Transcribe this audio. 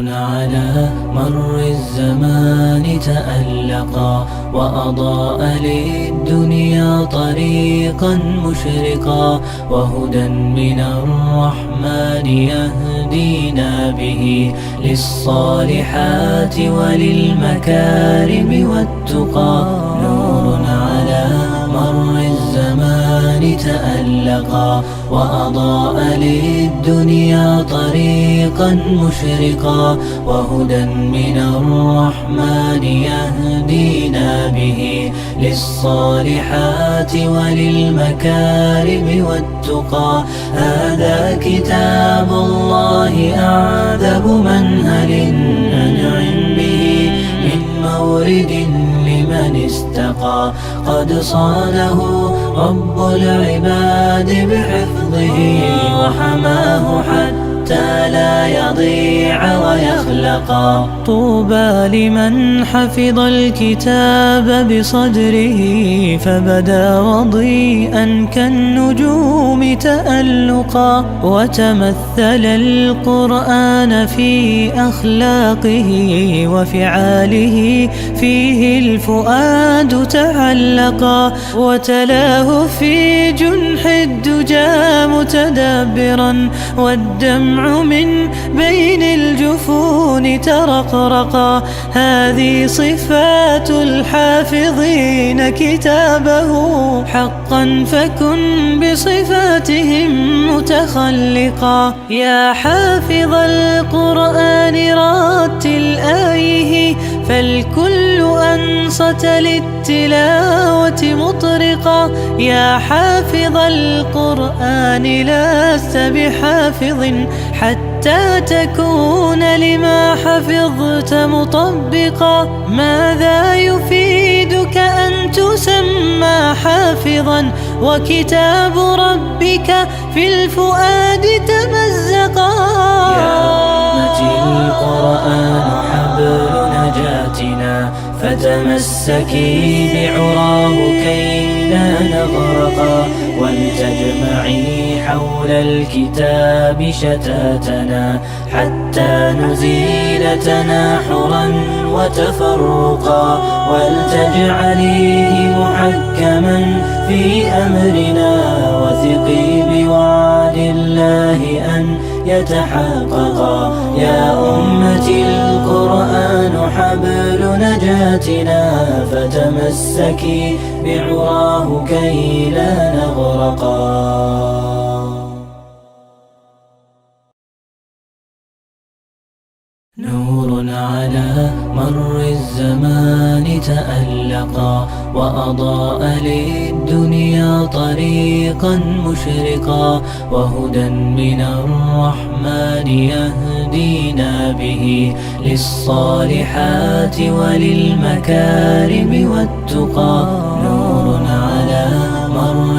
على مر الزمان تألقا وأضاء للدنيا طريقا مشرقا، وهدى من الرحمن يهدينا به للصالحات وللمكارم والتقى. نور على مر الزمان تألقا وأضاء للدنيا طريقا مشرقا، وهدى من الرحمن يهدينا به للصالحات وللمكارم والتقى. هذا كتاب الله أعذب منهل أنعم به من مورد لمن استقى، قد صانه رب العباد بحفظه وحماه حتى لا يضيع ويخلقا. طوبى لمن حفظ الكتاب بصدره فبدا وضيئا كالنجوم تألقا، وتمثل القرآن في أخلاقه وفعاله، فيه الفؤاد تعلقا، وتلاه في جنح الدجى متدبرا، والدمع من بين الجفون ترقرقا. هذه صفات الحافظين كتابه حقا، فكن بصفاتهم متخلقا. يا حافظ القرآن رتل آيه، فالكل أنصت للتلاوة مطرقا. يا حافظ القرآن لست بحافظ حتى تكون لما حفظت مطبقا. ماذا يفيدك أن تسمى حافظا وكتاب ربك في الفؤاد تمزقا؟ يا أمتي القرآن حبل نجاتنا، فتمسكي بعراه كي لا نغرقا، ولتجمعي حول الكتاب شتاتنا حتى نزيل تناحرا وتفرقا، ولتجعليه محكما في أمرنا، وثقي بوعد الله أن يتحققا. يا أمتي القرآن حبل نجاتنا، فتمسكي بعراه كي لا نغرقا. نور على مر الزمان تألقا وأضاء للدنيا طريقا مشرقا، وهدى من الرحمن يهدينا به للصالحات وللمكارم والتقى. نور على مر